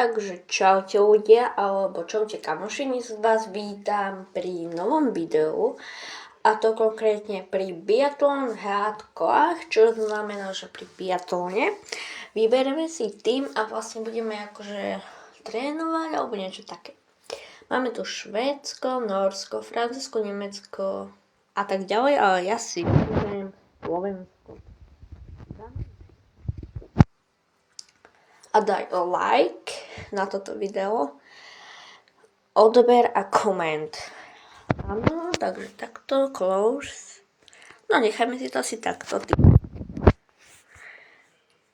Takže čaute ľudia, alebo čaute kamoši, dnes vás vítam pri novom videu, a to konkrétne pri biatlon hádkach, čo znamená, že pri biatlone vyberieme si tým a vlastne budeme akože trénovať alebo niečo také. Máme tu Švédsko, Norsko, Francúzsko, Nemecko a tak ďalej, ale ja si vyberiem Slovensko. A daj like na toto video, odber a koment. Áno, takže takto, close. No nechajme si to asi takto.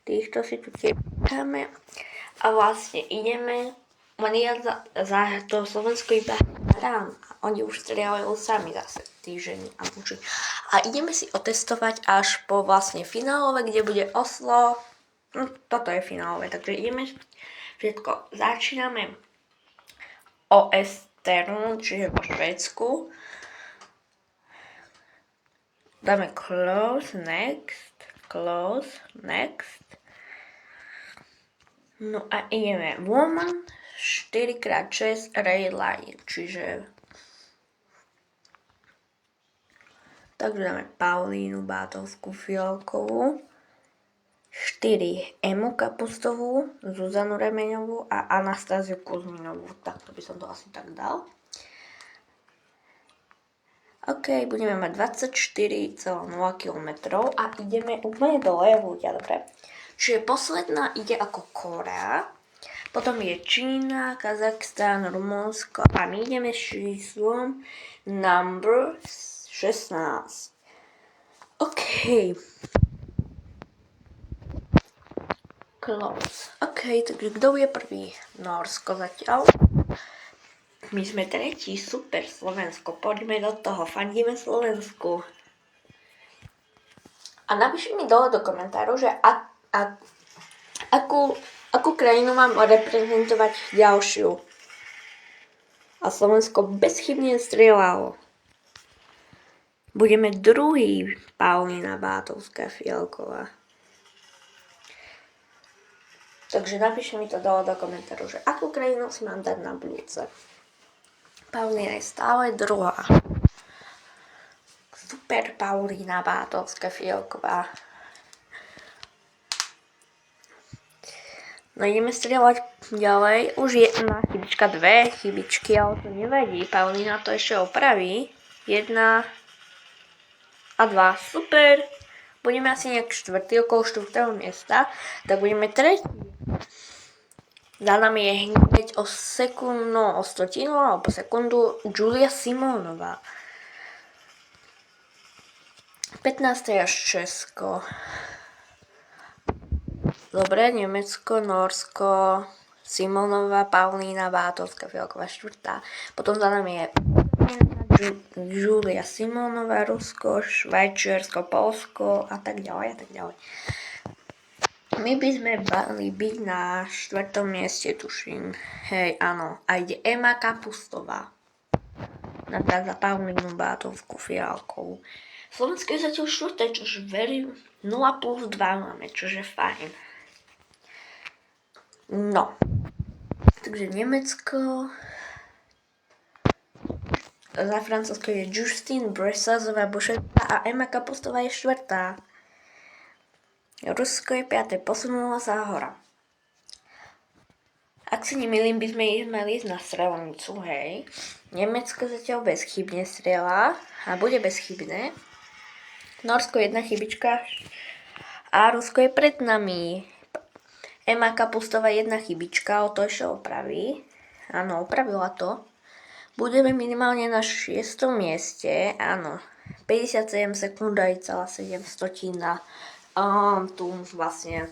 Týchto si tu tiež necháme. A vlastne ideme, len ja za to Slovensko iba hrám. A oni už strieľajú sami zase, tí ženy a muži. A ideme si otestovať až po vlastne finálové, kde bude Oslo. No, toto je finálové, takže ideme všetko. Začíname o Esternu, čiže po Švédsku. Dáme close, next. No a ideme woman 4x6 relay, čiže takže dáme Paulínu Bátovskú Fialkovú, 4 Emu Kapustovú, Zuzanu Remeňovú a Anastáziu Kuzminovú. Takto by som to asi tak dal. OK, budeme mať 24,0 km a ideme úplne dole, ľudia, dobre. Čiže posledná ide ako Korea, potom je Čína, Kazachstan, Rumunsko a my ideme s číslom number 16. OK. Close. OK, takže kto je prvý? Norsko zatiaľ. My sme tretí, super, Slovensko. Poďme do toho, fandíme Slovensku. A napíšte mi dole do komentárov, že akú krajinu mám reprezentovať ďalšiu. A Slovensko bezchybne strieľalo. Budeme druhý, Paulína Bátovská Fialková. Takže napíšte mi to dole do komentárov, že akú krajinu si mám dať na budúce. Paulína je stále druhá. Super, Paulína Bátovská Fialková. No ideme strieľať ďalej. Už jedna chybička, dve chybičky, ale to nevadí. Paulína to ešte opraví. 1 a 2. Super. Budeme asi nejak štvrtý, okolo 4. miesta. Tak budeme tretí. Za nami je hneď o stotinu alebo sekundu Julia Simonová. 15. až Česko. Dobre, Nemecko, Norsko, Simonová, Paulína Bátovská Fialková 4. Potom za nami je Julia Simonová, Rusko, Švajčiarsko, Poľsko a tak ďalej. My by sme mali byť na 4. mieste, tuším. Hej, áno. A ide Ema Kapustová. Za Paulínu Bátovskú Fialkovú. Slovensko je zatiaľ 4. čože verím. 0+2 máme, čože fajn. No. Takže Nemecko. Za Francúzsko je Justine Bressazová Bušetová a Ema Kapustová je 4. Rusko je 5. Posunula sa hora. Ak sa nemýlim, by sme mali ísť na strelnicu, hej. Nemecko zatiaľ bezchybne strieľa a bude bezchybné. Norsko 1 chybička a Rusko je pred nami. Ema Kapustová 1 chybička, o to ešte opraví. Áno, opravila to. Budeme minimálne na 6. mieste, áno. 57 sekúnd aj celá 7 stotina. Tu vlastne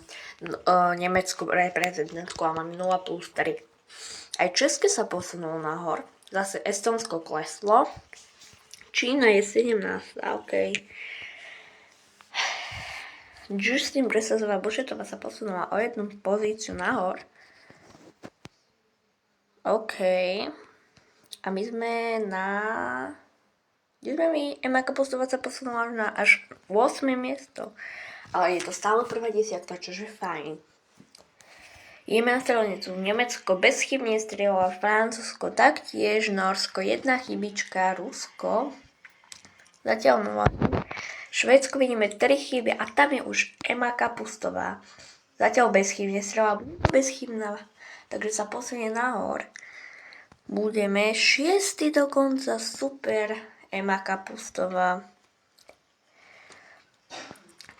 Nemecku reprezentantku a mám 0+3. Aj České sa posunulo nahor. Zase Estonsko kleslo. Čína je 17. OK. Justine Bressazová Bušetová sa posunula o 1 pozíciu nahor. OK. A my sme na... Kde sme my? Ema Kapustová sa posunula až 8. miesto. Ale je to stále prvá desiatka, čože fajn. Ideme na strelnicu. Nemecko bezchybne strieľa, Francúzsko taktiež, Norsko 1 chybička, Rusko zatiaľ 0. Švédsko vidíme 3 chyby a tam je už Ema Kapustová. Zatiaľ bezchybne strieľa, bezchybná, takže sa posunie nahor. Budeme 6. dokonca, super, Ema Kapustová.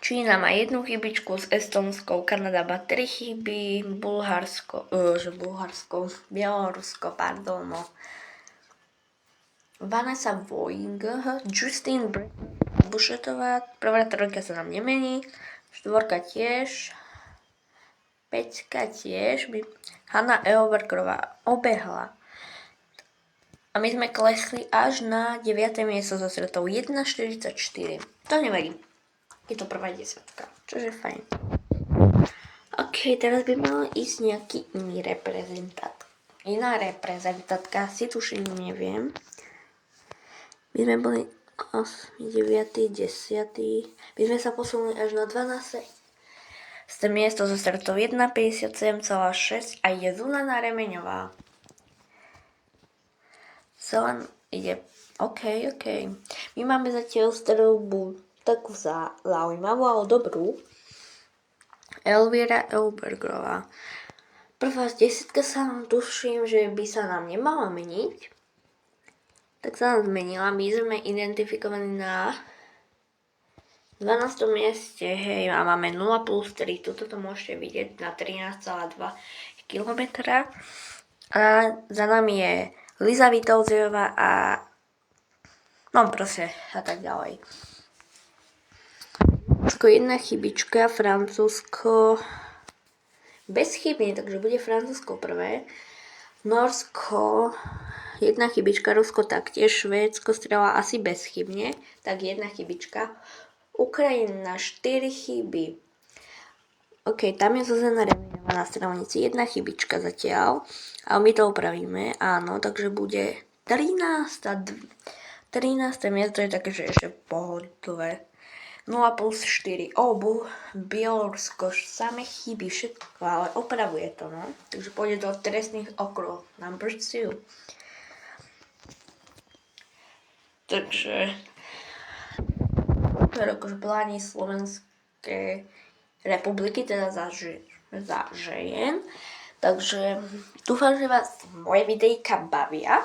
Čína má 1 chybičku s Estonskou, Kanada má 3 chyby, Bielorusko, pardon. Vanessa Voing, Justine Bušetová, prvá trojka sa nám nemení, 4 tiež, 5 tiež, Hanna Eobergrová obehla. A my sme klesli až na 9. miesto so stretou 1,44. To nevadí. Je to prvá 10, čože fajn. Ok, teraz by mala ísť nejaký iný reprezentát. Iná reprezentátka, si tuším, neviem. My sme boli 8, 9, 10. My sme sa posunuli až na 12. Miesto so stretou 1,57,6 a je Zuzana Remeňová. Zelan ide, ok. My máme zatiaľ strelbu takú zaujímavú, ale dobrú. Elvira Eobergrová. Prvá z 10 sa nám tuším, že by sa nám nemala meniť. Tak sa nám zmenila. My sme identifikovaní na 12. mieste, hej, a máme 0 plus 3. Tuto to môžete vidieť na 13,2 km. A za nami je Liza Vitolziová a proste a tak ďalej. Francúzsko 1 chybička, Francúzsko bezchybne, takže bude Francúzsko prvé. Norsko 1 chybička, Rusko taktiež, Švédsko strieľa asi bezchybne, tak 1 chybička. Ukrajina 4 chyby. Ok, tam je Zuzana Remeňová na strelnici, 1 chybička zatiaľ, ale my to opravíme, áno, takže bude 13. miesto je také, že ešte pohodlné. 0 plus 4. Bielorusko, samé chyby, všetko, ale opravuje to, no. Takže pôjde do trestných okruhov. Number 2. Takže akože pláni Slovenskej republiky, teda za žien. Takže dúfam, že vás moje videjka bavia.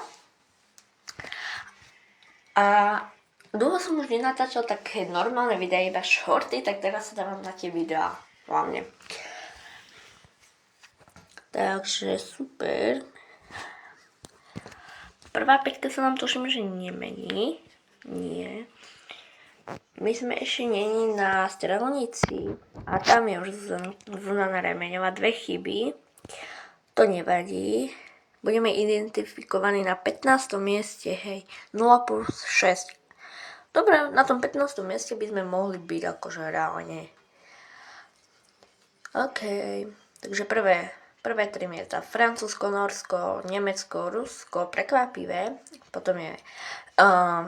A dlho som už nenatáčal také normálne videá, iba shorty, tak teraz sa dávam na tie videá hlavne. Takže super. Prvá 5 sa nám tuším, že nemení. Nie. My sme ešte není na strelnici a tam je už Zuzana Remeňová 2 chyby. To nevadí. Budeme identifikovaní na 15. mieste, hej. 0 plus 6. Dobre, na tom 15. mieste by sme mohli byť akože reálne. OK, takže prvé 3 miesta. Francúzsko, Norsko, Nemecko, Rusko, prekvapivé. Potom je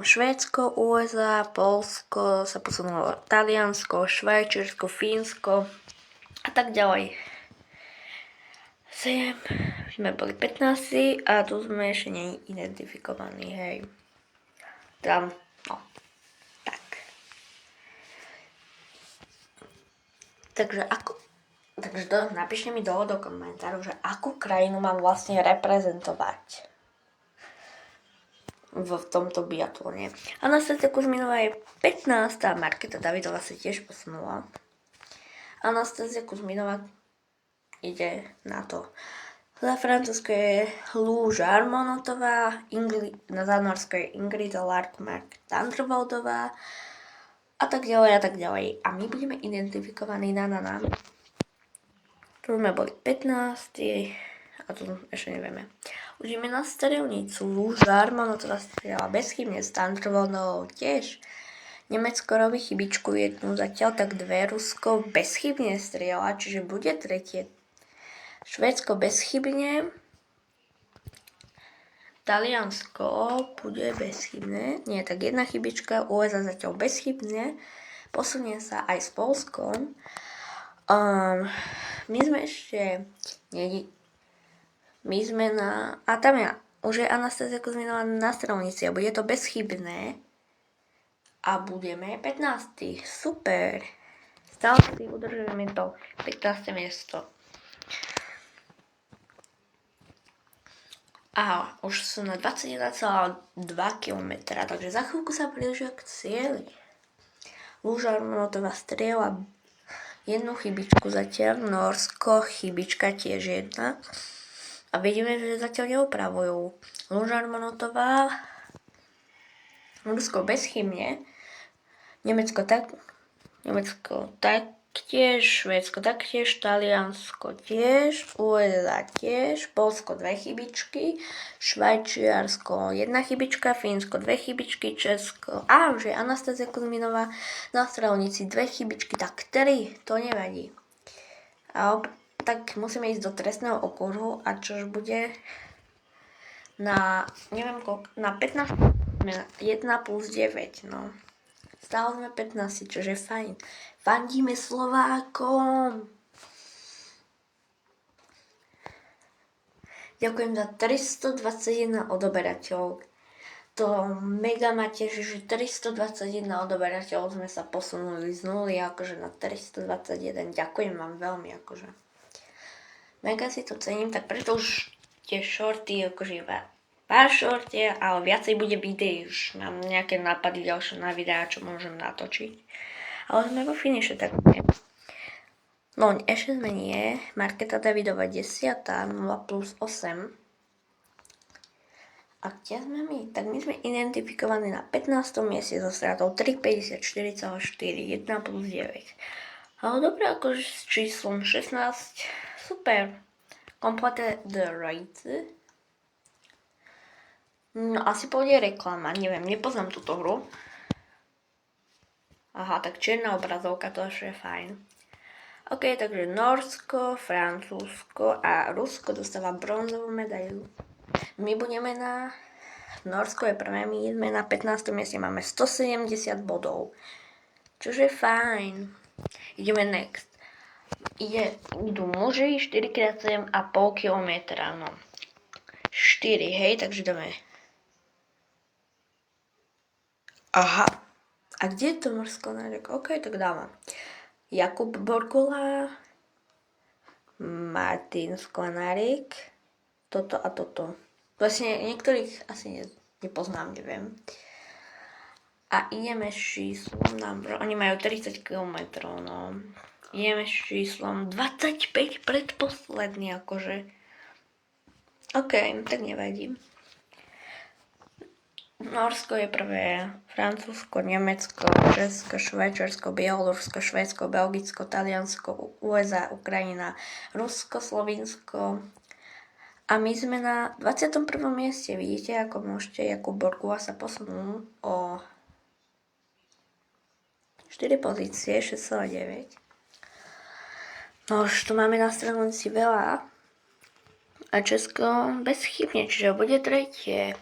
Švédsko, USA, Poľsko, sa posunulo Taliansko, Švajčiarsko, Fínsko a tak ďalej. Sme boli 15. a tu sme ešte neidentifikovaní, hej. Tam, Takže napíšte mi dole do komentárov, že akú krajinu mám vlastne reprezentovať v tomto biatlone. Anastácia Kuzminová je 15. a Markéta Davidová sa tiež posunula. Anastácia Kuzminová ide na to. Za Francúzsko je Lou Jarmonotová, za Norsko je Ingrid Larkmark Tandrvoldová, a tak ďalej. A my budeme identifikovaní na. Tu sme boli 15. a tu ešte nevieme. Už ideme na strelnicu. Žarmonotová strieľa bezchybne, s Tandrvoldovou tiež. Nemecko robí chybičku 1 zatiaľ, tak 2. Rusko bezchybne strieľa, čiže bude 3. Švédsko bezchybne. Taliansko bude bezchybné, nie, tak 1 chybička, USA zatiaľ bezchybne, posunie sa aj s Poľskom. My My sme ešte... My sme na... A tam je... Už je Anastázia Kuzminová na stravovníci a bude to bezchybné. A budeme 15. Super. Stále si udržujeme to 15. miesto. A už sú na 21,2 km, takže za chvíľku sa blížia k cieli. Lúža Arnoldová strieľa jednu chybičku zatiaľ, Norsko chybička tiež jedna. A vidíme, že zatiaľ neupravujú. Lúža Arnoldová, Rusko bezchybne, Nemecko taktiež, Švédsko taktiež, Taliansko tiež, USA tiež, Poľsko 2 chybičky, Švajčiarsko 1 chybička, Fínsko 2 chybičky, Česko, že Anastázia Kuzminová na stravovníci 2 chybičky, tak 3, to nevadí. Tak musíme ísť do trestného okruhu a čož bude na, neviem koľko, na 15, 1 plus 9, no. Stále sme 15, čo je fajn. Fandíme Slovákom. Ďakujem za 321 odoberateľov. To mega ma teší, že 321 odoberateľov sme sa posunuli z 0 akože na 321. Ďakujem vám veľmi akože. Mega si to cením, tak preto už tie shorty akože pár shorty, ale viacej bude videí, už mám nejaké nápady ďalšie na videá, čo môžem natočiť. Ale sme vo finiše, tak nie. No, ešte sme nie. Markéta Davidová 10, 0 plus 8. A kde sme my? Tak my sme identifikovaní na 15. mieste so stratou 3,54,4, 1 plus 9. Ale dobre, akože s číslom 16. Super. Complete the race. No, asi pôjde reklama, neviem, nepoznám túto hru. Aha, tak čierna obrazovka, to ešte je fajn. Ok, takže Norsko, Francúzsko a Rusko dostáva bronzovú medailu. My budeme na... Norsko je prvé, my sme na 15. mieste, máme 170 bodov. Čože je fajn. Ideme next. Idú muži 4x7,5 km, no. 4, hej, takže dáme. Aha. A kde je to Sklenárik? OK, tak dávam. Jakub Borgula, Martin Sklenárik, toto a toto. Vlastne niektorých asi nepoznám, neviem. A ideme s číslom, oni majú 30 km, no. Ideme s číslom 25 predposledný, akože. OK, tak nevadí. Norsko je prvé, Francúzsko, Nemecko, Česko, Švajčiarsko, Bielorusko, Švédsko, Belgicko, Taliansko, USA, Ukrajina, Rusko, Slovinsko. A my sme na 21. mieste. Vidíte, ako môžete Jakub Borgula sa posunul o 4 pozície, 6,9. No už tu máme na stravovnici veľa. A Česko bezchybne, čiže bude tretie.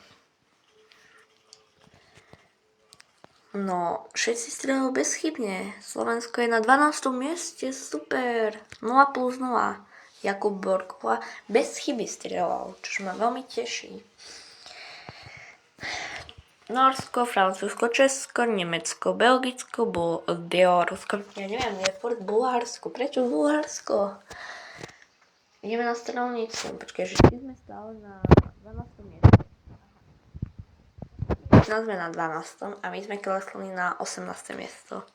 No, všetci strieľajú bezchybne. Slovensko je na 12. mieste, super. 0 plus 0. Jakub Borgula bez chyby strieľal, čo ma veľmi teší. Norsko, Francúzsko, Česko, Nemecko, Belgicko, Bielorusko. Ja neviem, je furt Bulharsko. Prečo Bulharsko? Ideme na stravovnicu. Počkaj, že sme stále na 12. mieste. Sme na 12. a my sme klesli na 18. miesto.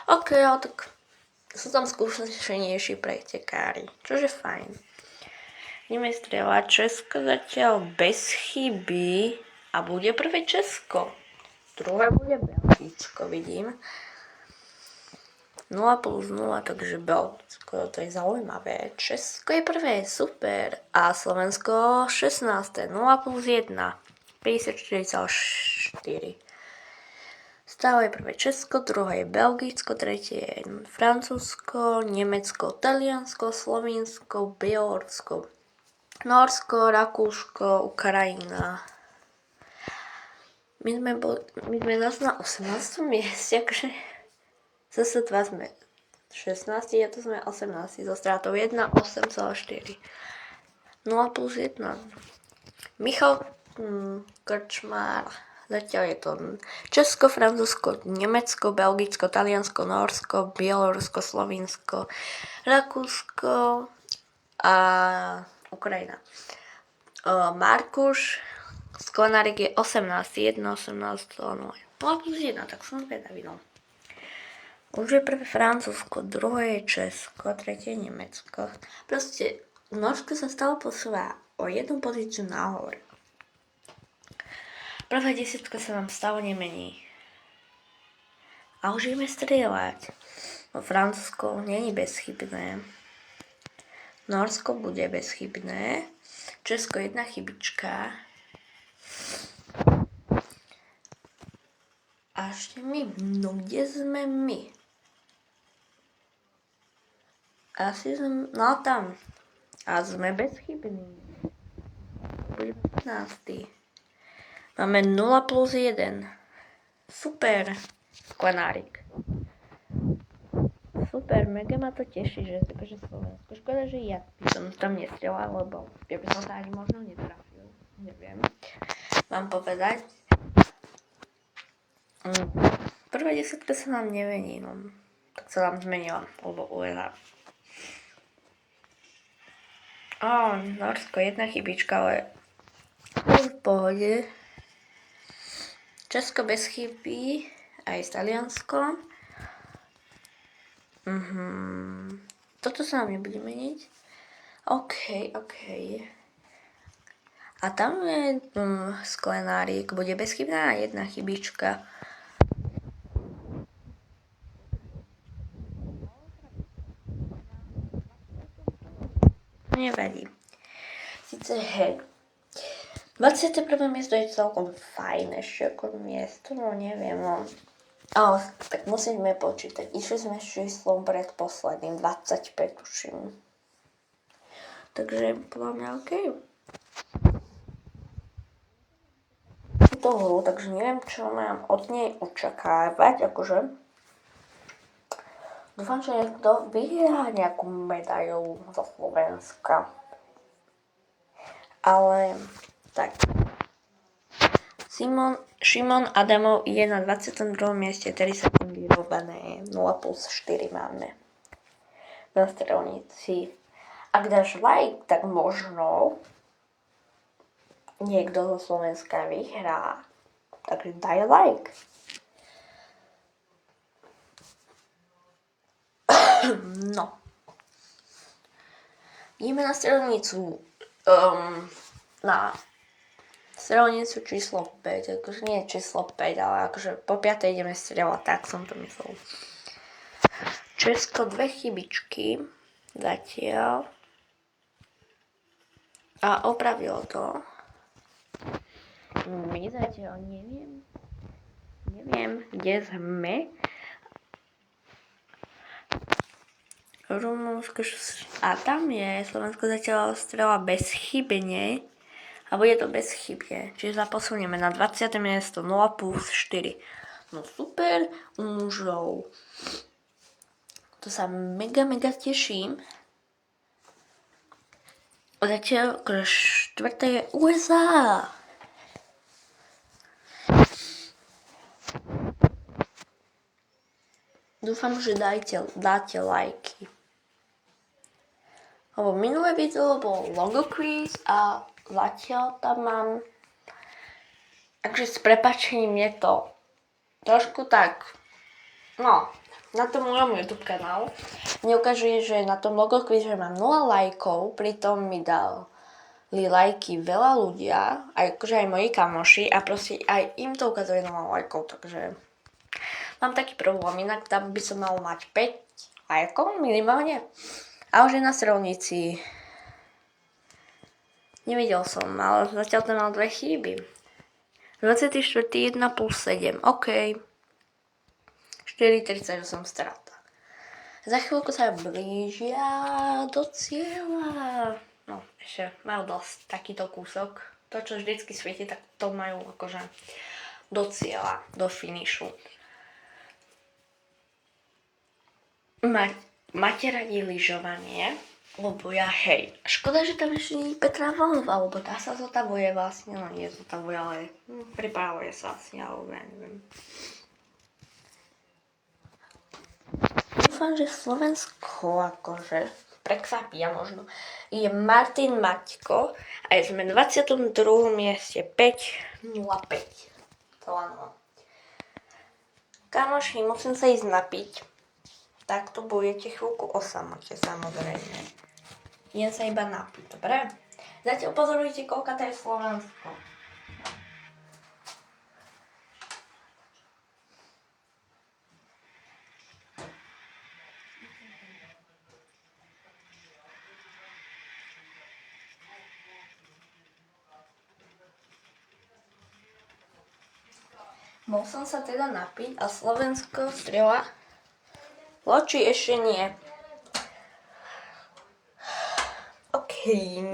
OK, ale tak sú tam skúsenejší pretekári, čože fajn. Ideme strieľať Česko zatiaľ bez chyby a bude prvé Česko. Druhé bude Belgicko, vidím. 0 plus 0, takže Belgicko, to je zaujímavé. Česko je prvé, super. A Slovensko 16. 0 plus 1. 54,4. Stále je prvé Česko, druhé je Belgicko, tretie je Francúzsko, Nemecko, Taliansko, Slovinsko, Bielorusko, Norsko, Rakúško, Ukrajina. My sme zase na 18. mieste, akože zase 2 sme 16, a to sme 18 so stratou 1, 8,4. 0 plus 1. Michal Krčmár. Zatiaľ je to Česko, Francúzsko, Nemecko, Belgicko, Taliansko, Norsko, Bielorusko, Slovinsko, Rakúsko a Ukrajina. Markuš Sklenárik je 18, 1, 18, 0. 0 plus 1, tak som zvedavý, no. Už je prvé Francúzsko, druhé je Česko, tretie je Nemecko. Proste Norsko sa stále posúva o jednu pozíciu nahor. Prvá desiatka sa nám stále nemení. A už ideme strieľať. No Francúzsko není bezchybné. Norsko bude bezchybné. Česko jedna chybička. A ešte my. No kde sme my? Asi sme... No tam. A sme bezchybní. Budeme 15. Máme 0 plus 1. Super. Sklenárik. Super, mega ma to teší, že Slovensko. Škoda, že ja by som tam nestrelal, lebo ja by som sa ani možno netrafil. Neviem. Mám povedať. Prvá desiatka sa nám nevení, no. Tak sa nám zmenila, lebo USA. Norsko, jedna chybička, ale v pohode. Česko bez chyby, aj s Talianskom. Toto sa nám nebude meniť. OK. A tam je Sklenárik, bude bezchybná jedna chybička. Nevadí. Sice hej. 21. miesto je celkom fajn ešte ako miesto, no neviem, no. Ale tak musíme počítať. Išli sme s číslom predposledným, 25 tuším. Takže podľa mňa OK. Túto hru, takže neviem, čo mám od nej očakávať, akože. Dúfam, že niekto vyhrá nejakú medailu zo Slovenska. Ale tak. Šimon Adamov je na 22. mieste, 3 sekundy vyrobené, 0 plus 4 máme na strelnici. Ak dáš like, tak možno niekto zo Slovenska vyhrá. Takže daj like. No. Ideme na strelnicu. Na strelnicu číslo 5, akože nie číslo 5, ale akože po 5 ideme strieľať, tak som to myslel. Česko 2 chybičky zatiaľ a opravilo to. My zatiaľ neviem, kde sme. Rumunsko a tam je Slovensko zatiaľ strela bezchybne. A bude to bezchybne. Čiže sa posunieme na 20. miesto 0 plus 4. No super, u mužov. To sa mega teším. Zatiaľ štvrté je USA. Dúfam, že dáte lajky. Lebo minulé video bol logo quiz a zatiaľ tam mám, takže s prepáčením je to trošku tak, no, na tom mojom YouTube kanálu mne ukazuje, že na tom logo quize mám 0 lajkov, pritom mi dali lajky veľa ľudia, akože aj moji kamoši a proste aj im to ukazuje 0 lajkov, takže mám taký problém, inak tam by som mal mať 5 lajkov minimálne. A už je na strelnici. Nevidel som, ale zatiaľ tam mal 2 chyby. 24. 1 plus 7. OK. 4,38 strata. Za chvíľku sa blížia do cieľa. No, ešte majú dosť takýto kúsok. To, čo vždycky svieti, tak to majú akože do cieľa, do finišu. Máte radi lyžovanie? Lebo ja hej. Škoda, že tam ešte nie je Petra Vlhová, lebo tá sa zotavuje vlastne, no nie zotavuje, ale pripravuje sa asi, alebo ja neviem. Dúfam, že Slovensko akože prekvapia možno. Je Martin Maťko a sme v 22. mieste 5.05. To áno. Kamoši, musím sa ísť napiť. Tak tu budete chvíľku o samote, samozrejme. Idem sa iba napiť, dobre? Zatiaľ pozorujte, koľka to je Slovensko. Bol som sa teda napiť a Slovensko strela. Loči ešte nie.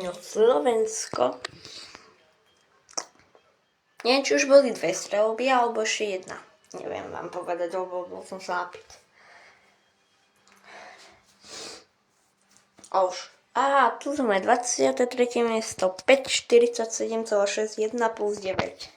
No Slovensko. Neviem, či už boli 2 streľby, alebo ešte 1. Neviem vám povedať, lebo bol som sa napiť. A už. Tu sme 23. miesto, 5,47,6, 1 plus 9.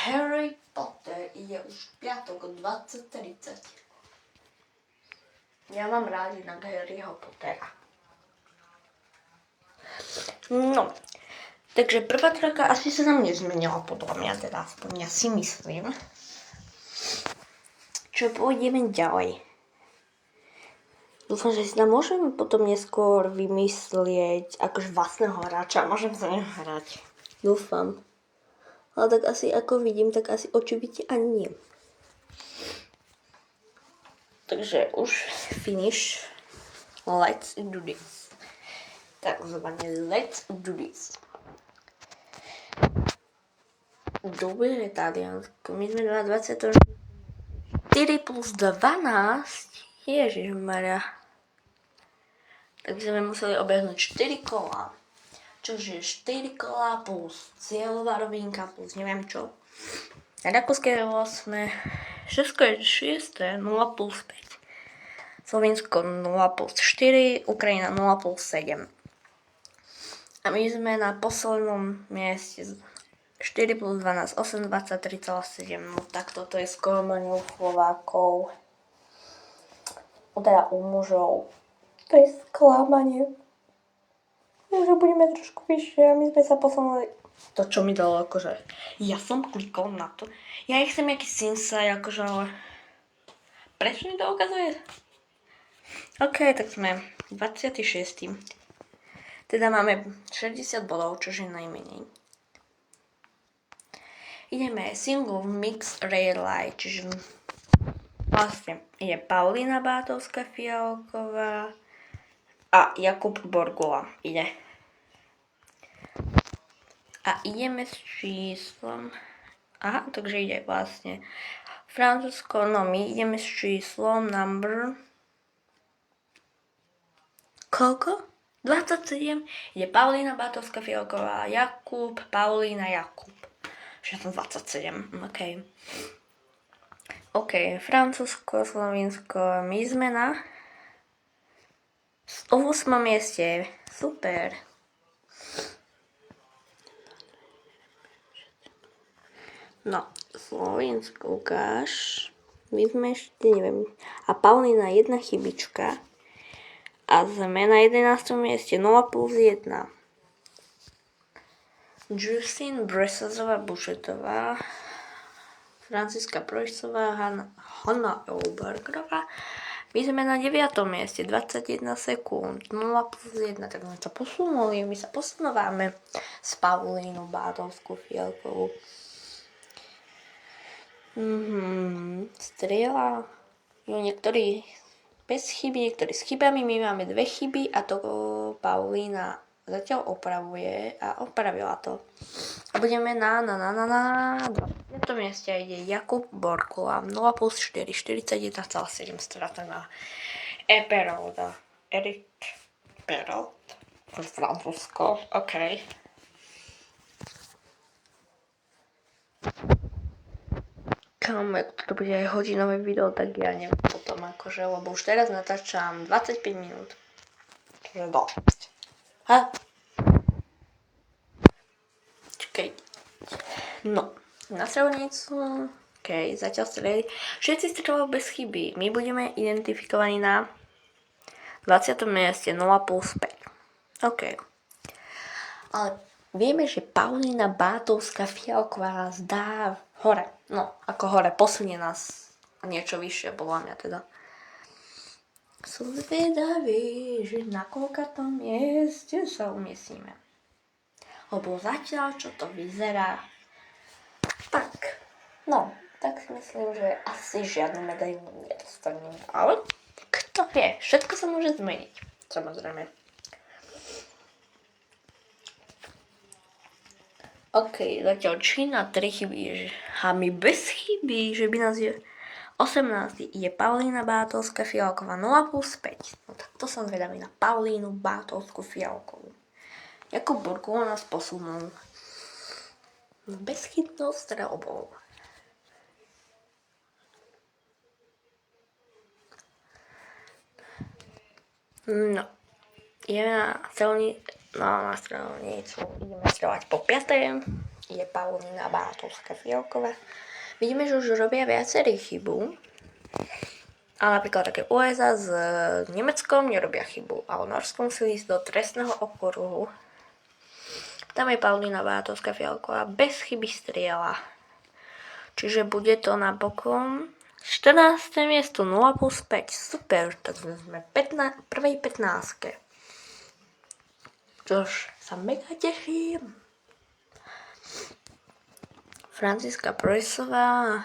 Harry Potter ide už v piatok o 20:30. Ja mám rád inak Harryho Pottera. No, takže prvá trojka asi sa nám nezmenila podľa mňa, teda aspoň ja si myslím. Čo pôjdeme ďalej? Dúfam, že si tam môžem potom neskôr vymyslieť akože vlastného hráča, môžem sa ním hrať. Dúfam. Ale tak asi ako vidím, tak asi očividne ani nie. Takže už finish. Let's do this. Takzvané let's do this. Dobre, Taliansko. My sme 20. 4 plus 12. Ježišmaria. Tak sme museli obehnúť 4 kola. Čože 4 kola plus cieľová rovinka plus neviem čo. Rakúske je 8. Česko je 6. 0 plus 5. Slovinsko 0 plus 4. Ukrajina 0 plus 7. A my sme na poslednom mieste 4 plus 12, 8, 23,7. No tak toto je sklamanie u Slovákov. Teda u mužov. To je sklamanie. Že budeme trošku vyššie a my sme sa posunuli. To, čo mi dalo, akože... Ja som klikol na to. Ja chcem nejaký Sinsai, akože, ale... Prečo mi to ukazuje? OK, tak sme 26. Teda máme 60 bodov, čo je najmenej. Ideme single mix relay, čiže... Vlastne je Paulína Bátovská-Fialková a Jakub Borgula ide. A ideme s číslom... takže ide vlastne Francúzsko, no my ideme s číslom number... Koľko? 27. Ide Paulína Bátovská-Fialková, Jakub, Paulína, Jakub. Že som 27, OK, Francúzsko, Slovinsko, my sme na 8. mieste. Super. No, Slovinsko ukáž. My sme ešte, neviem. A Paulína 1 chybička. A sme na 11. mieste 0 plus 1. Justin Bresazová-Bušetová, Franciska Projsová, Hanna Elbergerová. My sme na 9. mieste, 21 sekúnd, 0 plus 1, tak sme sa posunuli, my sa posunúvame s Paulínou Bátovskou-Fialkovou. Strieľa, niektorí bez chyby, niektorí s chybami, my máme 2 chyby a to Paulína zatiaľ opravuje a opravila to. A budeme na 20. mieste ide Jakub Borkula 0 plus 4, 41,7 strata na Eperoda. Erik Perot. Francúzsko, OK. Kam, ak to bude aj hodinové video, tak ja neviem potom akože, lebo už teraz natáčam 25 minút. Čiže dosť. Čakaj. No, na stravovnicu, OK, zatiaľ strelili. Všetci streľujú bez chyby. My budeme identifikovaní na 20. mieste 0 plus 5. OK. Ale vieme, že Paulína Bátovská Fialková nás dá hore. No, ako hore, posunie nás niečo vyššie, podľa mňa teda. Som zvedavý, že na koľkatom mieste sa umiestnime. Lebo zatiaľ, čo to vyzerá, tak, no, tak si myslím, že asi žiadnu medailu nedostanem. Ale kto vie, všetko sa môže zmeniť, samozrejme. OK, zatiaľ Čína 3 chyby, a my bez chyby, že by nás je 18. je Paulína Bátovská Fialková 0 plus 5. No tak to som zvedavý na Paulínu Bátovskú Fialkovú. Jakub Burkul nás posunul bezchybnou streľbou. No, ideme na strelnicu, ideme streľovať po 5. Je Paulína Bátovská Fialková. Vidíme, že už robia viacerí chybu. Ale napríklad také USA s Nemeckom nerobia chybu. A o Norsku musí ísť do trestného okruhu. Tam je Paulína Bátovská Fialková bez chyby strieľa. Čiže bude to napokon 14. miesto 0 plus 5. Super, tak sme prvej 15. Čož sa mega teším. Franciska Projsová.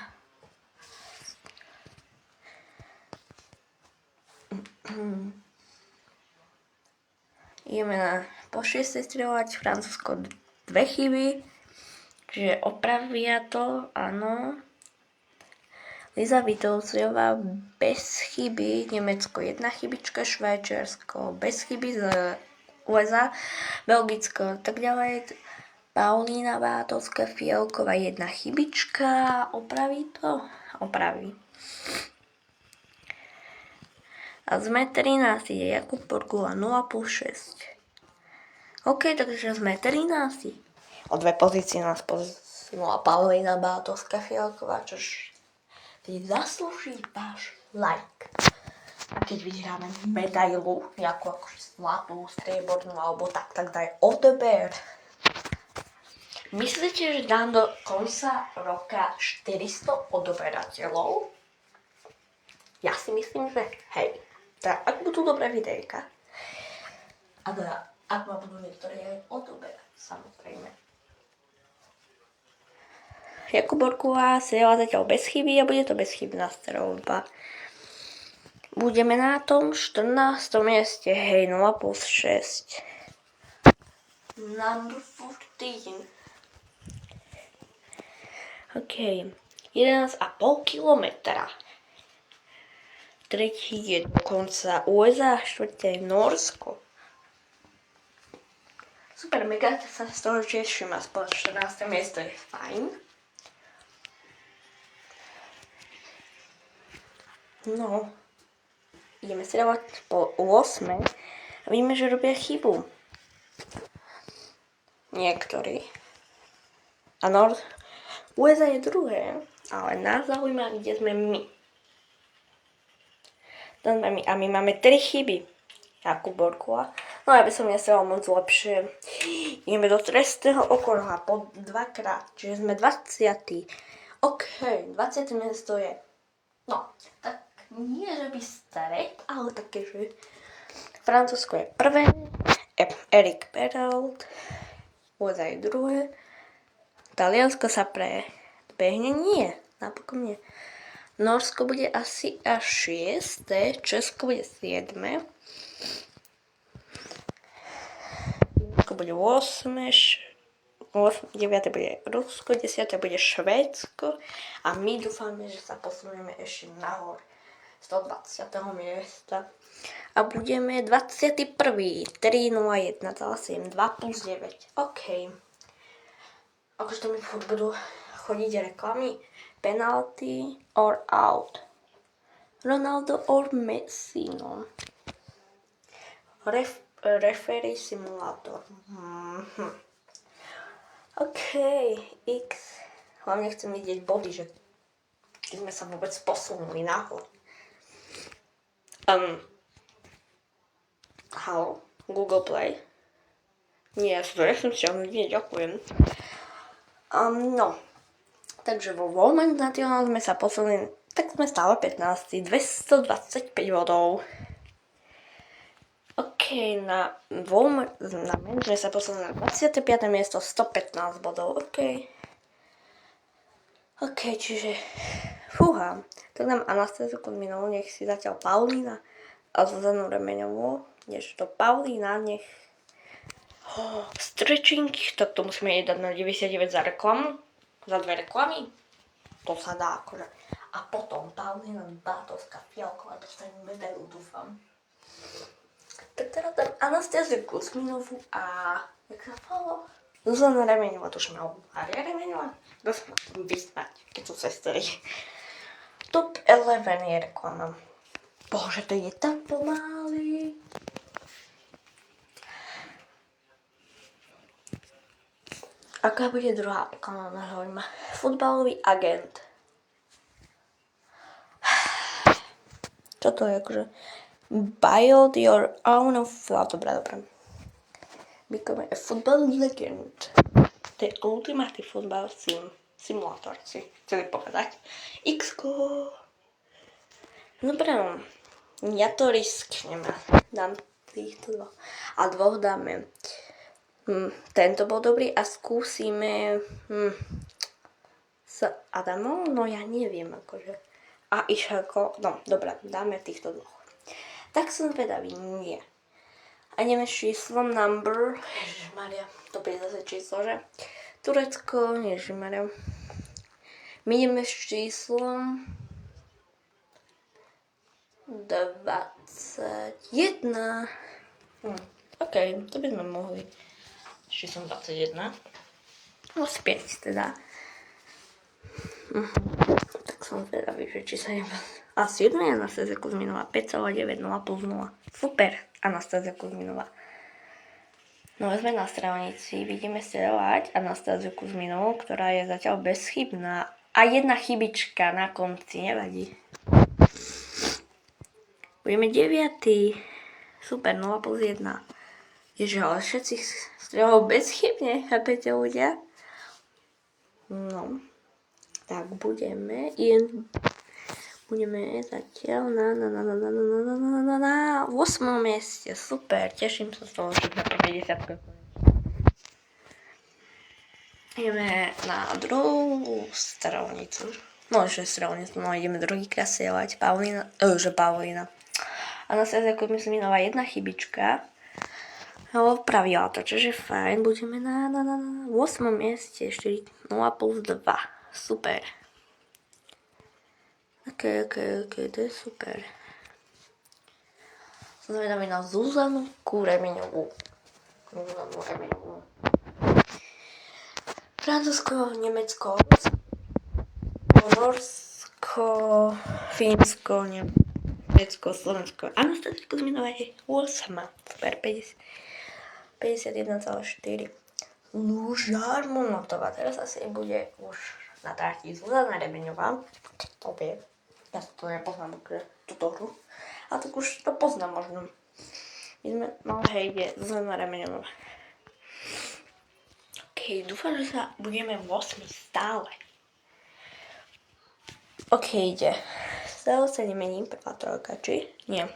Ideme po 6. strieľovať, Francúzsko 2 chyby, čiže opravia to, áno. Liza Vitovciová bez chyby, Nemecko 1 chybička, Švajčiarsko bez chyby z USA, Belgicko tak ďalej. Paulína Bátovská Fialková 1 chybička, opraví to? Opraví. A sme 13. je Jakub Burkula 0 plus 6. OK, takže sme 13. O 2 pozície nás posunula Paulína Bátovská Fialková, čož si zaslúži váš like. A keď vyhráme medailu, nejakú akože zlatú, striebornú alebo tak daj odober. Myslíte, že dám do konca roka 400 odoberateľov? Ja si myslím, že hej. Teda, ak budú dobré videjka. A teda, ak ma budú niektoré aj odoberať, samozrejme. Jakub Borková strieľa zatiaľ bez chyby a bude to bezchybná streľba. Budeme na tom 14. mieste, hej, 0 plus 6. Number 14. OK, 11,5 kilometra. Tretí je dokonca USA, štvrté je Norsko. Super, mega sa z toho teším, aspoň 14. miesto je fajn. No, ideme sledovať po 8. A vidíme, že robia chybu. Niektorí. A USA je druhé, ale nás zaujíma, kde sme my. A my máme 3 chyby. Jakub Borkula. No ja by som nestrelal moc lepšie. Ideme do trestného okruha po 2-krát, čiže sme 20. OK, 20. miesto je, no, tak nie, že by stret, ale také, že Francúzsko je prvé, Erik Perot, USA je druhé, Taliansko sa prebehne, nie, napokon nie. Norsko bude asi až 6. Česko bude 7. Česko bude 8. 9. bude Rusko, 10. bude Švédsko a my dúfame, že sa posunieme ešte nahor z 120. miesta. A budeme 21. 3:01, dala si im 2 plus 9. OK. Akože to mi furt budú chodiť reklamy. Penalty or out. Ronaldo or Messi, no. Referee simulátor. OK, X. Hlavne chcem vidieť body, že sme sa vôbec posunuli nahor. Halo, Google Play. Nie, ja som si nie, ďakujem. No, takže vo Women's National sme sa posunuli, tak sme stále 15, 225 bodov. OK, na men's sme sa posunuli na 25. miesto, 115 bodov, OK, čiže, fúha, tak nám Anastáziu Kuzminovú, nech si zatiaľ Paulína a Zuzanu Remeňovú, to Paulína, nech stretching, tak to musíme jej dať na 99 za reklamu, za 2 reklamy, to sa dá akože. A potom Paulína Bátovská Fialková dostane medailu, dúfam. Tak teraz dám Anastáziu Kuzminovú a jak sa volalo? Zuzana Remeňová, to už mal Mária Remeňová, to sa mám vyznať, keď sú sestry. Top 11 je reklama. Bože, to je tam pomaly. Aká bude druhá reklama, ma zaujíma. Futbalový agent. Čo to je akože? Build your own flat. Dobre. Become a football legend. To je ultimátny futbal simulátor, si chceli povedať. X-ko. Dobre, ja to risknem. Dám týchto dvoch. A dvoch dáme. Tento bol dobrý a skúsime s Adamom, no ja neviem akože. A Išako, no dobre, dáme týchto dvoch. Tak som vedavý, nie. A ideme s číslom number, ježišmaria, to bude zase číslo, že? Turecko, ježišmaria. My ideme s číslom 21. OK, to by sme mohli. Číslom 21. No späť teda. Tak som vedavý, že či sa je... A 7 je Anastácia Kuzminová, 5,9, 0 plus 0. Super, Anastácia Kuzminová. No sme na strelnici, vidíme streľať Anastáziu Kuzminovú, ktorá je zatiaľ bezchybná. A jedna chybička na konci, nevadí. Budeme 9. Super, 0 plus 1. Ježe, ale všetci strelov bezchybne, chápete ľudia? No, tak budeme zatiaľ na 8. mieste. Super, teším sa z toho, že na 50. Ideme na druhú strelnicu. No, že strelnicu, no ideme druhýkrát strieľať. Paulína. Anastácia Kuzminová, jedna chybička. No, pravila to, čiže fajn. Budeme na 8. mieste, 0 plus 2. Super. OK, to je super. Som zvedavý na Zuzanu Remeňovú. Francúzsko, Nemecko, Norsko, Fínsko, Nemecko, Slovensko. Anastácia Kuzminová je 8. Super, 51,4. Lúžar Monotová. Teraz asi bude už na tráti Zuzana Remeňová. To vie. Ja to nepoznám, túto hru. Ale tak už to poznám možno. Ide Zuzana Remeňová. OK, dúfam, že sa budeme 8 stále. OK, ide. Stále sa nemení prvá trojka, či? Nie.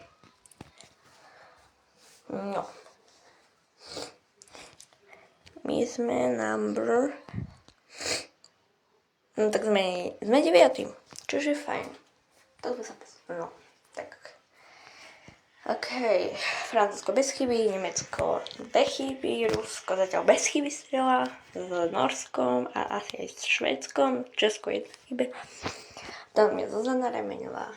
No. My sme number... No tak sme 9. Čiže fajn. Tak by sa no, tak. OK. Francúzsko bez chyby, Nemecko bez chyby, Rusko zatiaľ bez chyby strieľa, s Norskom a asi aj s Švédskom, Česko jedna chyba. Tam je Zuzana Remeňová.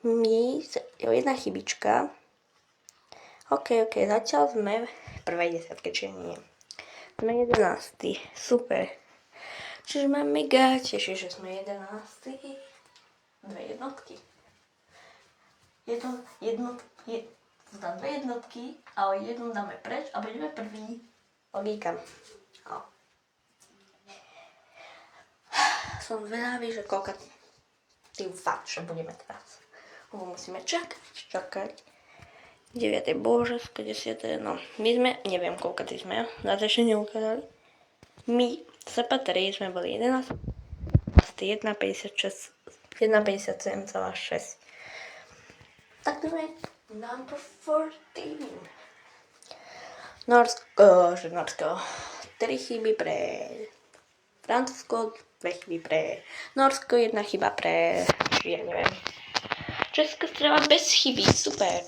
jedna chybička. OK, zatiaľ sme v prvej desiatke, či nie. Sme 11. Super. Čiže ma mega teší, že sme 11. Dve jednotky. Dám dve jednotky, ale jednu dáme preč a budeme prvý. Logika. No. Som zvedavý, že koľko tým fakt, že budeme teraz. Lebo musíme čakať. 9. Božesko, 10. No, my sme, neviem koľko tých sme, na to ešte neukázali. My, CP3 sme boli 11. 1,57,6. Tak to je number 14. Norsko. 3 chyby pre Francúzsko, 2 chyby pre Norsko, 1 chyba pre, ja neviem. Česká strela bez chyby, super.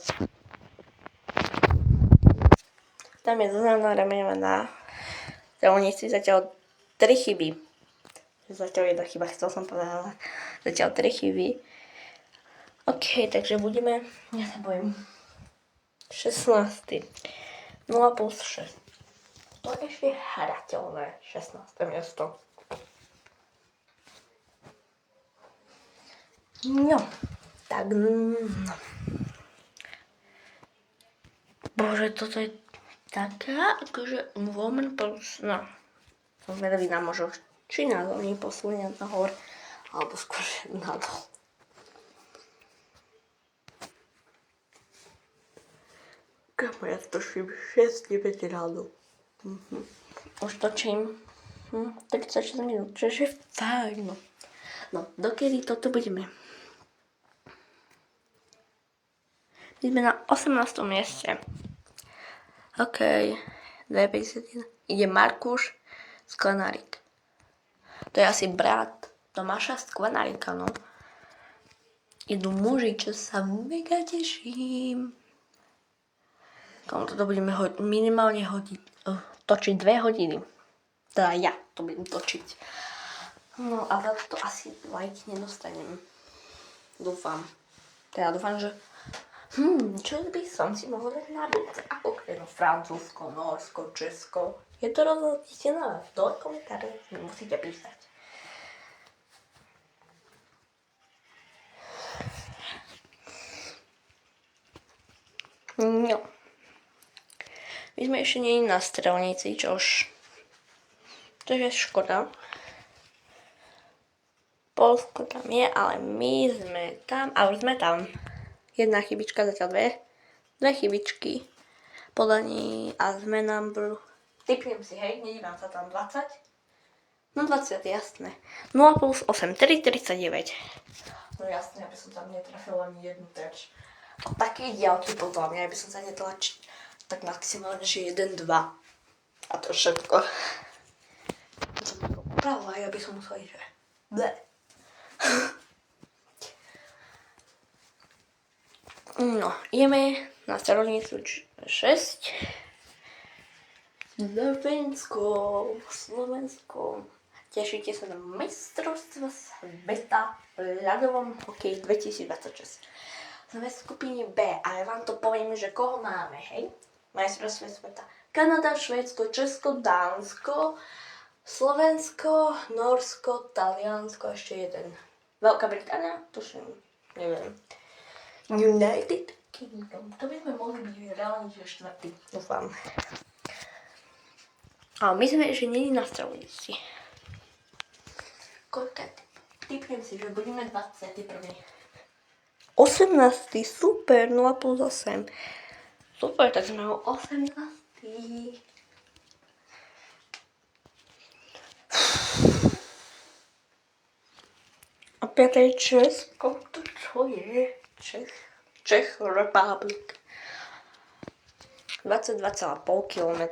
Tam je Zuzana Remeňová strelníci, zatiaľ 3 chyby. Zatiaľ 1 chyba, chcel som povedať. Zatiaľ 3 chyby. OK, takže budeme, ja sa bojím, 16. 0 plus 6. To je ešte hrateľné, 16. miesto. No, tak no. Bože, toto je taká, akože woman plus, no. Som zvedavý na možno, či nás oni posunie nahor, alebo skôr nadol. Kamo, ja točím 6-9 ráno. Už točím 36 minút, čo je fajn. No, dokedy toto budeme? My sme na 18. mieste. OK, 2,51. Ide Markuš Sklenárik. To je asi brat Tomáša Sklenárika, no. Idú muži, čo sa mega teším. Toto budeme minimálne točiť 2 hodiny. Teda ja to budem točiť. No a za to asi like nedostanem. Dúfam. Teda dúfam, že čo by som si mohol dať na budúce? Ako Francúzsko, Norsko, Česko. Je to rozhodnite na vás. Do komentáre mi musíte písať. No. My sme ešte nie na strelnici, čož to je škoda. Polsko tam je, ale my sme tam a už sme tam. 1 chybička, zatiaľ 2 chybičky. Podaní a sme number. Typnem si, hej, nedívam sa tam 20. No 20, jasné. 0 plus 8, 3,39. No jasné, aby som tam netrafil ani jednu terč. Také diaľky podľa mňa, aby som sa netlačil. Tak maximálne, že 1, 2. A to všetko. Som to upravila, ja by som musela ísť, že bleh. No, ideme na starožnicu 6. Slovensko. Tešíte sa na mestrovstvo sveta v ľadovom hokeji 2026. Sme v skupine B, ale vám to poviem, že koho máme, hej? Majstrovstvo sveta. Kanada, Švédsko, Česko, Dánsko, Slovensko, Norsko, Taliansko, ešte jeden. Veľká Británia? Tuším, neviem. United Kingdom. To by sme mohli byť reálne, že 4. Dúfam. A my sme ešte nie na strelnici. Koľko? Typnem si, že budeme 21. 18. Super, 0 plus 8. Super, tak sme o 18. A 5. Česko, to čo je? Czech Republic. 22,5 km.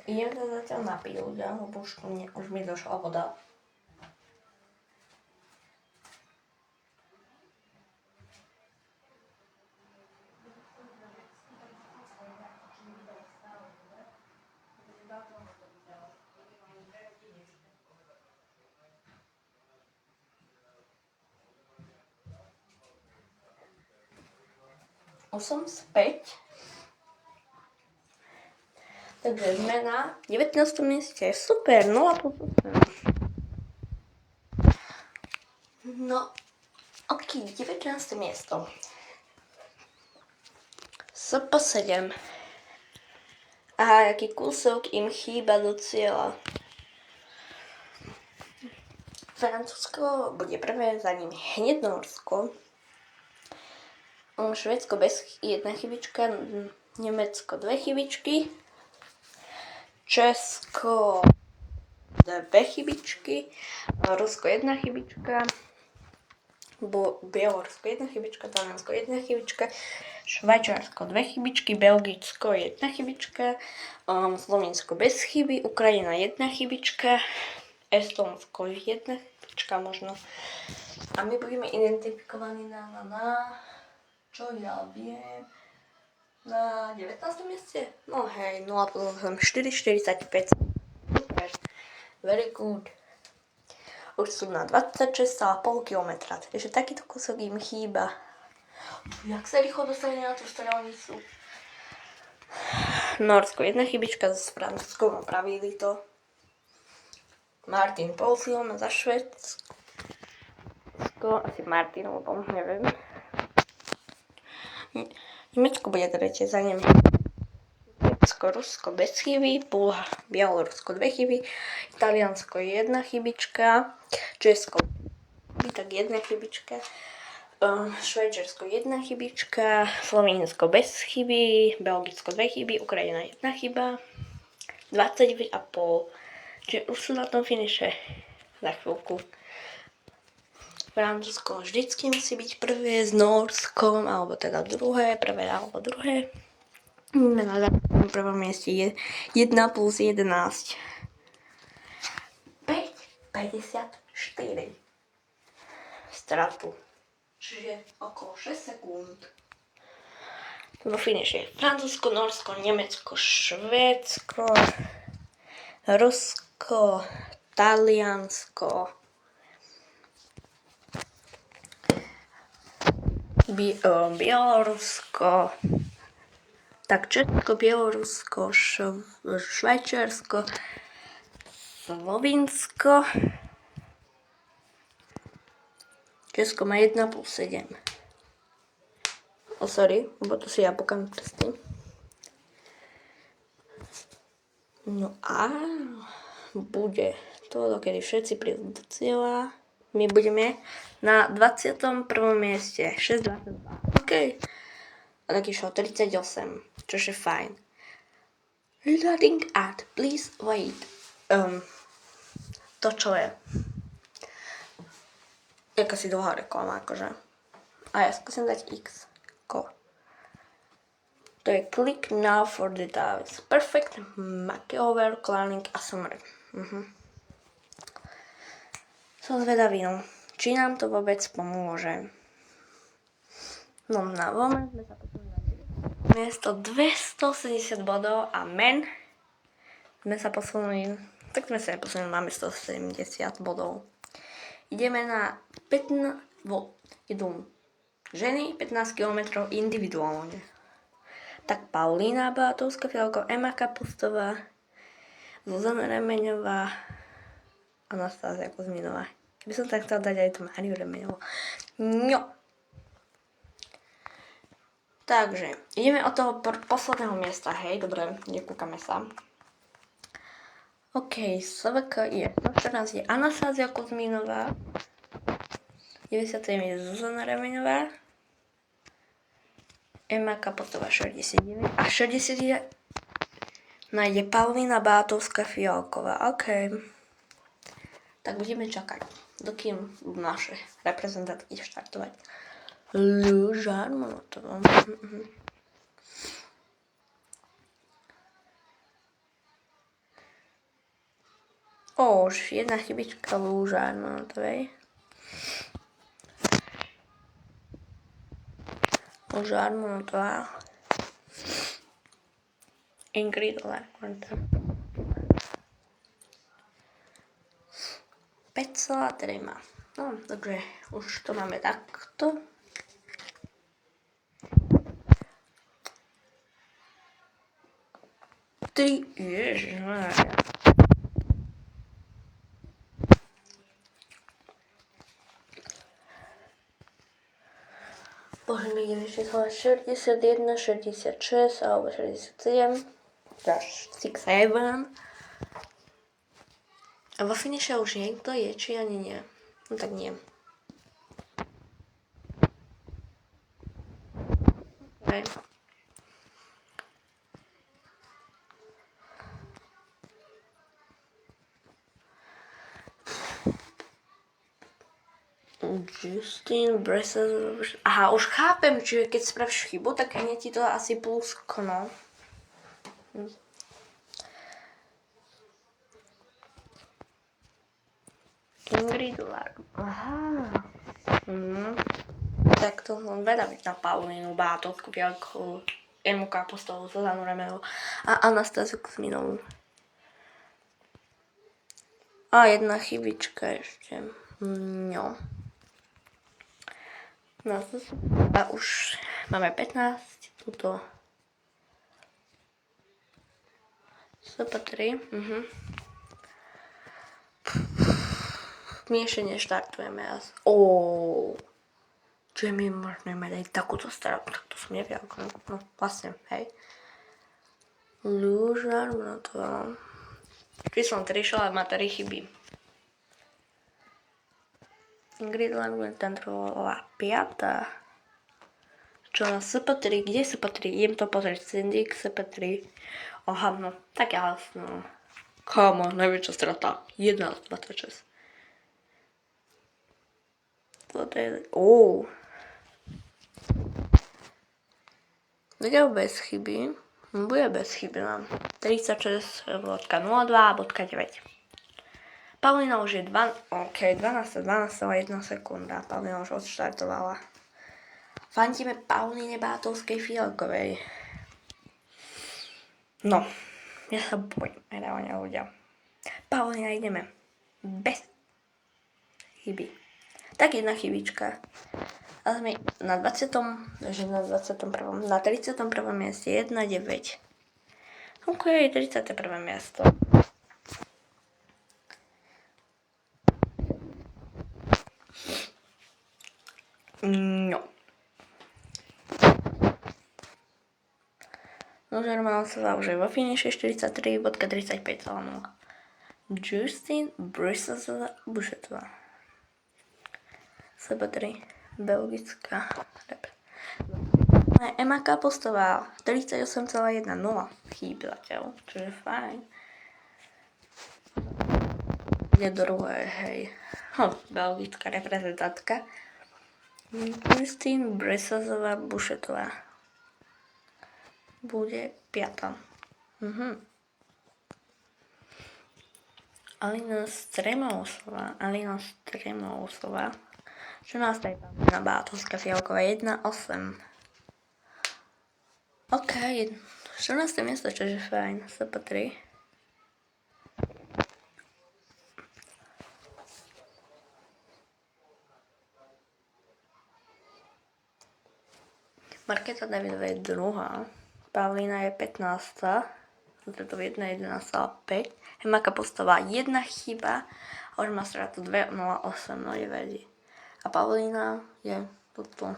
Idem sa zatiaľ napiť ľudia, lebo už mi došla voda. Už som späť. Takže sme na 19. mieste. Super, 0,5%. No, ok, 19. miesto. SP7. Aha, jaký kúsok im chýba do cieľa. Francúzsko bude prvé, za ním hneď Norsko. Švédsko bez jedna chybička, Nemecko 2 chybičky, Česko 2 chybičky, Rusko 1 chybička, Bielorusko 1 chybička, Taliansko 1 chybička, Švajčiarsko 2 chybičky, Belgicko 1 chybička, Slovinsko bez chyby, Ukrajina 1 chybička, Estonsko 1 chybička možno. A my budeme identifikovaní na čo ja viem, na 19. mieste? No hej, 0,445. Super, very good. Už sú na 26,5 km, takže takýto kúsok im chýba. Jak sa rýchlo dostane na tú strelnicu? Norsko 1 chybička, s Francúzskom opravili to. Martin Paulson za Švédsko, asi Martinovom, neviem. Nemecko bude tretie, za ním Rusko bez chyby, Bielorusko 2 chyby, Taliansko 1 chybička, Česko tak 1 chybička, Švajčiarsko 1 chybička, Slovinsko bez chyby, Belgicko 2 chyby, Ukrajina 1 chyba, 29,5. Čiže už sú na tom finiše za chvíľku. Francúzsko vždycky musí byť prvé s Norskom, alebo teda prvé alebo druhé. Na prvom mieste je 1 plus 11. 5,54 stratu. Čiže okolo 6 sekúnd. Vo finiši je Francúzsko, Norsko, Nemecko, Švédsko, Rusko, Taliansko, Bielorusko, tak Česko, Bielorusko, Švajčiarsko, Slovinsko. Česko má 1 plus 7. Sorry, lebo to si ja pokam prsty. No a bude to, dokedy všetci prídu do cieľa. My budeme na 21. mieste, 6,22. OK. A tak išlo 38, čo je fajn. Loading ad, please wait. To čo je? Jaká si dlhá reklama, akože. A ja skúsim dať X. To je click now for details. Perfect makeover, cleaning a summary. Som zvedavý, no. Či nám to vôbec pomôže. No na moment sme sa posunuli na miesto 270 bodov a sme sa posunuli, tak sme sa neposunuli, máme 170 bodov. Ideme na 15, idú ženy 15 km individuálne. Tak Paulína Bátovská Fialková, Ema Kapustová, Zuzana Remeňová, Anastázia Kuzminová. Keby som tak chcel dať aj tú Máriu Remeňovú. No. Takže, ideme od toho posledného miesta, hej, dobre, nekúkame sa. OK, SVK je 114 je Anastázia Kuzminová, 97 je Zuzana Remeňová, Ema Kapustová 69 a 61 nájde Paulína Bátovská Fialková. OK. Tak budeme čakať, dokým naše reprezentantky štartovať. Lúža Armanotová. Už jedna chybička Lúža Armanotovej. Lúža Armanotová. Ingrid Larkvanta. 5,3 má. No, takže už to máme takto. Ty, ježišmarja. Bože, mi ide vyčíslovať 61, 66 alebo 67. Až 67. A vo finiše už niekto je, či ani nie? No tak nie. Okay. Justin Bressel. Aha, už chápem, čiže keď spravíš chybu, tak hneď ti to asi plusko, no. Ingrid Lark. Aha. Tak to som vedavý na Paulínu Bátovku, Bielkovú, Emu Kapostovú, Zuzanu Remelovú a Anastaziu Kuzminovú. A jedna chybička ešte. No. No, a už máme 15, tuto SP3, My ešte neštartujeme. Čo je mi možné mať aj takúto starú, tak to som nevedel, no vlastne, hej. Lúžar, no to číslom 3 šla, ale má 3 chyby. Ingrid Landgren-Tendrová 5. Čo na SP3? Kde je SP3? Idem to pozrieť. Syndik SP3. Aha, no. Tak jasno. Kámo, najväčšia strata. 11,26. Toto je... Bude bez chyby. Bude bez chyby, mám 36.02.9. Paulína už je 12.1 sekunda. Paulína už odštartovala. Fandíme Paulíne Bátovskej Fialkovej. No, ja sa bojím aj dávania ľudia. Paulína, ideme. Bez chyby. Tak jedna chybička. A sme na 20. Takže na 21. Na 31. mieste 1,9. OK, 31. miesto. No. Nožer mal sa už aj vo finiši 43.35 salónov. Justin Bressel Bušetová. SP3, belgická. Ema Kapostová 38,10 chýb zatiaľ, čiže fajn. Je druhé, hej. Belgická reprezentantka. Justin Bressel Bušetová bude 5. Alina Stremousová. Čo nás tady na Bátovská Fialková 1,8. OK, 14. miesto, čože fajn, SP3. Markéta Davidová je 2. Paulína je 15. Toto je 1,11,5. Ema Kapostová 1 chyba a už má stratu 2,08, no nevadí. A Paulína je toto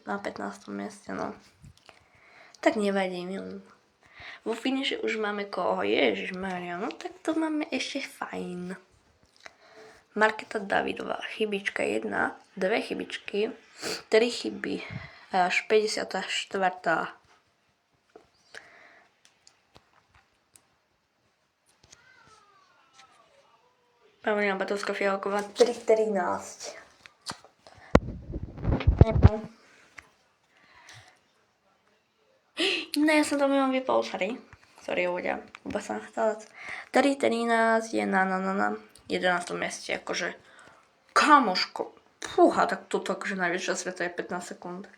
na 15. mieste, no. Tak nevadí mi. Vo finiši už máme koho? Ježišmaria, no tak to máme ešte fajn. Markéta Davidová, chybička 1, 2 chybičky, 3 chyby, až 54. Paulína Bátovská Fialková 3,13. No ja som to mimo vypol, sorry ľudia, iba som chcela 3,13 je na 11. mieste, akože kamoško, fúha, tak toto akože najväčšia sveta je 15 sekúnd.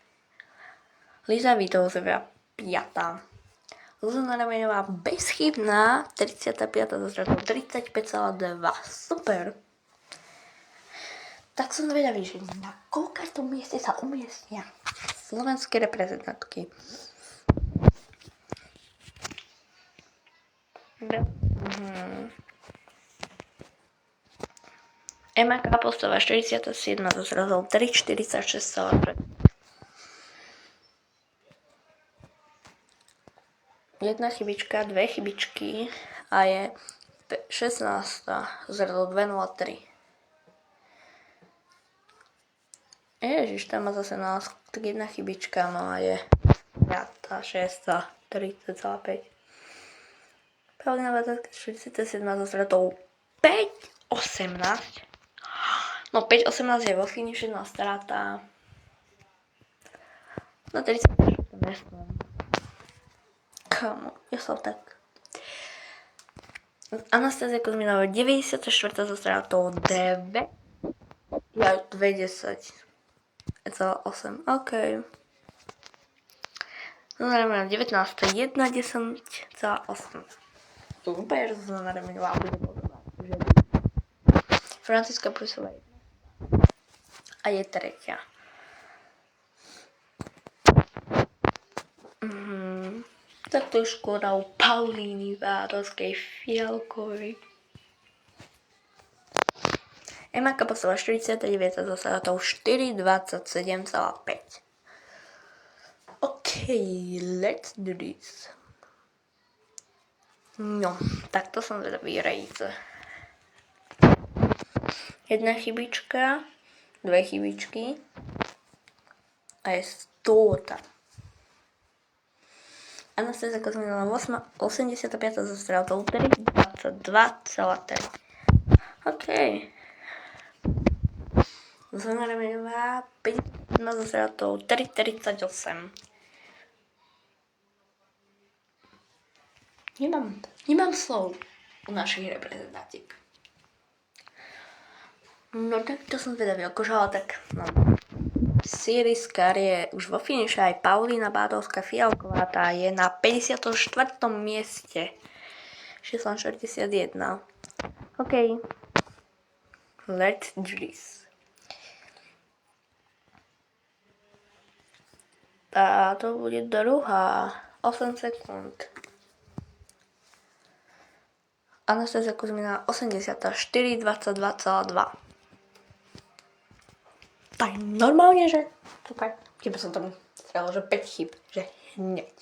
Liza Vitovzová 5. Zuzana Remeňová bezchybná 35. zo stratou 35,2. Super. Tak som zvedavý, že na koľkom mieste sa umiestnia slovenské reprezentantky. Ema Kapostová 47 so zrazom 3,46,3. Jedna chybička, dve chybičky a je 16. zrazom 2,03. Ježiš, tam má zase náskok, tak jedna chybička, no a je 5, 6, 30,5. Paulina Batáčka 47 so zrazom 5,18. No 5,18 je vo finiši, no strata na 34. miesto. Kamo, ja som tak. Anastázia Kuzminová 94. so stratou 2. Ja 2,10. 8. OK. Znamená 19. 1,10,8. Super, že to znamená bude podobať. Franciska Prusová 1. A je 3. Tak to je škoda u Paulíny Várovskej Fialkovej. Ema Kaposová 49 so stratou 4,27,5. OK, let's do this. No, takto som zvedavý rejce. Jedna chybička, dve chybičky a je 100. Anastázia Kuzminová 85 so stratou 3,22,3. OK. Zuzana Remeňová 50 so stratou 3,38. Nemám slov u našich reprezentantiek. No tak to som zvedavý, akože ale tak no. Series Car je už vo finiši, aj Paulína Bátovská Fialková, tá je na 54. mieste. Číslom 61. OK. Let's do this. A to bude druhá. 8 sekúnd. Anastázia Kuzminová 84, 22,2. Tak normálne, že? Super. Keby som tam strelila, že 5 chyb. Že hneď.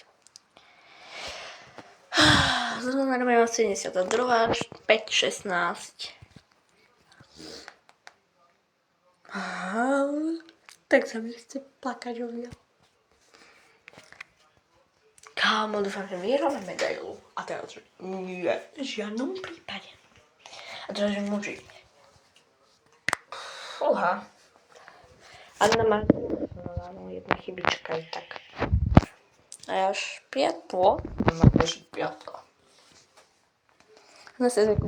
Zrovna normálne 72, 5, 16. Tak sa mi chce plakať o mňa. Kámo, dúfam, že vyhráme medailu. A teraz, že nie, v žiadnom prípade. A teraz, že muži. Fúha. Anna Martinová, no jedna chybička je tak. A ja až 5. Mám bežiť 5. Zase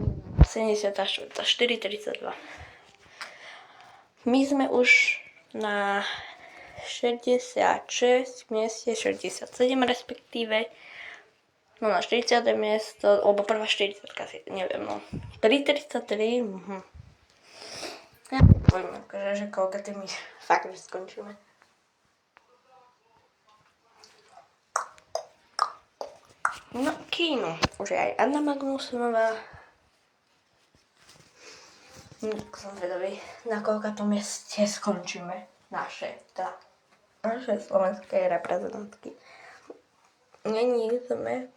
74, 4,32. My sme už na 66, mieste 67 respektíve. No na 40. miesto, alebo prvá 40, neviem, no. 3,33, Ja poviem, akože, že koľko tými fakt už skončíme. No, kíno. Už je aj Anna Magnusonová. Tak som zvedavý, na koľka to mieste skončíme. Naše slovenské reprezentantky. Není sme.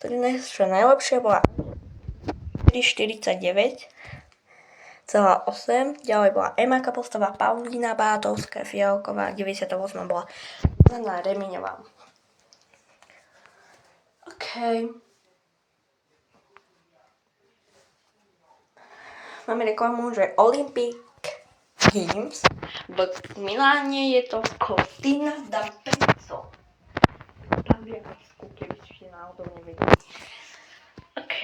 To najlepšia bola 4,49,8. Ďalej bola Ema Kapostová, Paulína Bátovská Fialková, 98 bola Zuzana Remeňová. OK. Máme reklamu, že Olympic Games v Miláne je to Cortina d'Ampezzo. Tam je keby ste náhodou nevedeli. OK,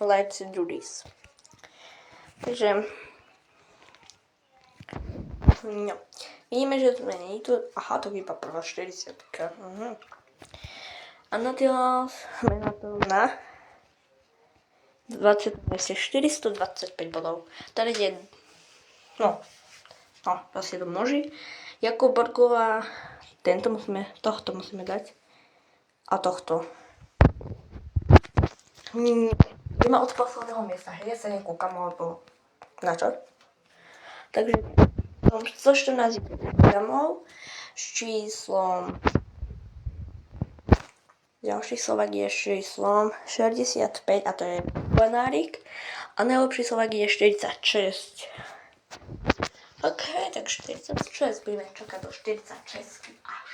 let's do this. Takže no. Vidíme, že sme nie tu. Aha, to vypadá prvá 40. A na tým sme na to na 20. mieste 425 bodov. Tady je to si to množí. Jakub Borgová, tohto musíme dať. A tohto. Ideme od posledného miesta, hej, ja sa nekúkam, alebo na čo? Takže som 114 gramov s číslom, ďalší Slovák je s číslom 65 a to je banárik a najlepší Slovák je 46. OK, tak 46, budeme čakať do 46 až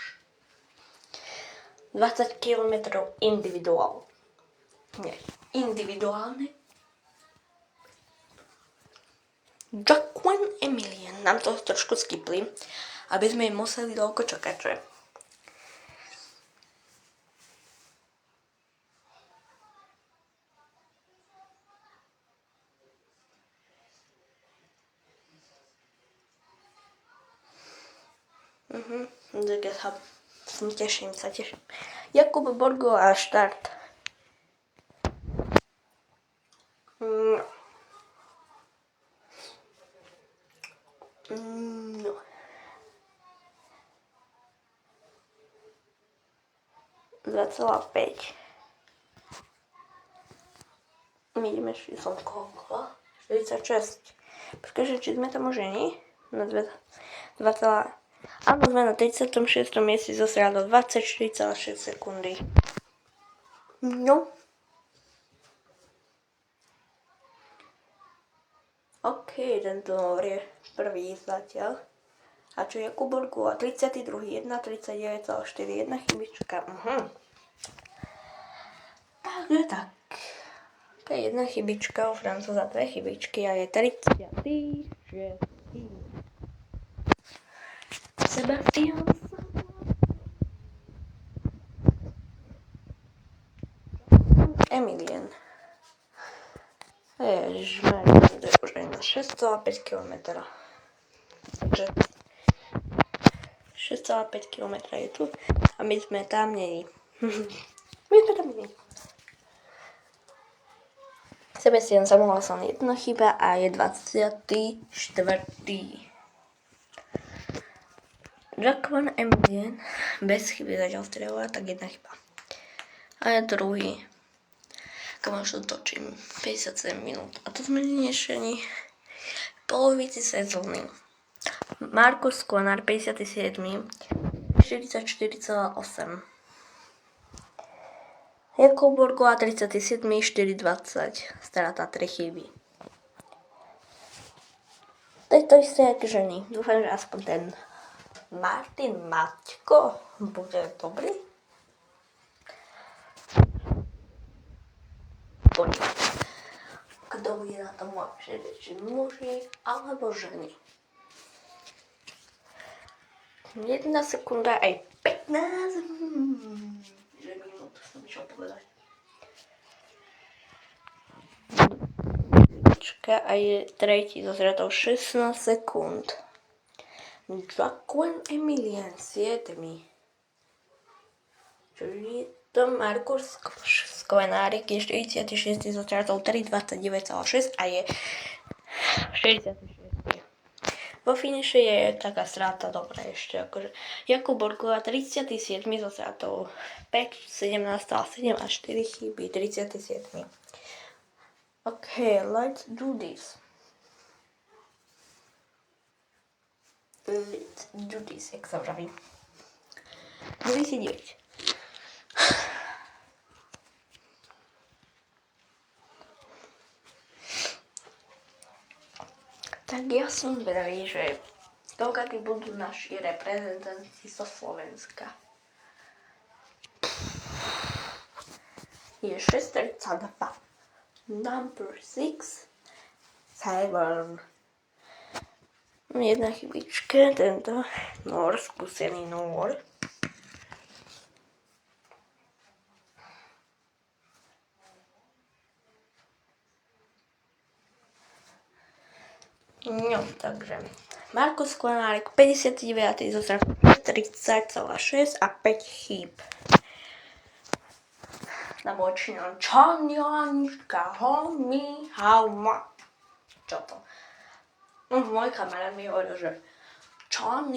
20 km individuálne. Jacqueline Emilian nám to trošku skipli, aby sme im museli dlho čakať, že? Tak ja sa teším. Jakub Borgo a štart. No. 2,5. My ideme s číslom koľko? 46. Počkaj, či sme tam už nie? Na 2. Áno, sme na 36. mieste zo srádo 24,6 sekundy. No. OK, tento je prvý zatiaľ. A čo Jakub Borgu a 32. 1,39,4, jedna chybička. Takže tak. To je jedna chybička, u Francúza 2 chybičky a je 36. Sebastian Emilian. Ježišmarja, to je už aj na 6,5 km. Takže 6,5 km je tu a my sme tam nie. Sebastian Samuelson jedna chyba a je 24. Jacqueline Emilian bez chyby zatiaľ strelila, tak jedna chyba. A je druhý. Kamož to točím 57 minút. A to sme ešte ani polovici sezóny. Markus Konár 57. 44,8. Jakub Borgoa 37. 4,20. Strata 3 chyby. To je to isté jak ženy. Dúfam, že aspoň ten Martin Maťko bude dobrý. Poďme. Kto bude na tom lepšie, či muži alebo ženy? 1 sekunda aj 15 minút som išiel povedať. A je tretí so zratou 16 sekúnd. Jacqueline Emilian 7. Čiže to Markus Sklenárik je 46. so zratou 3,29,6 a je 66. Vo finiši je taká strata dobrá ešte. Akože Jakub Borgova 37. so zratou 5,17,7 a 4 chyby 37. OK, let's do this. Jak sa vraví. 99. Tak ja som zvedavý, že koľkí budú naši reprezentanti zo Slovenska. Je 6,32. Number 6. 7. Jedna chybička, tento skúsený Nor. No, takže Markus Sklenárik 59. zo zrazu 30,6 a 5 chýb. Na bočinom Čanianička, homie, how much? Čo to? Môj kamarát mi hovoril, že Čania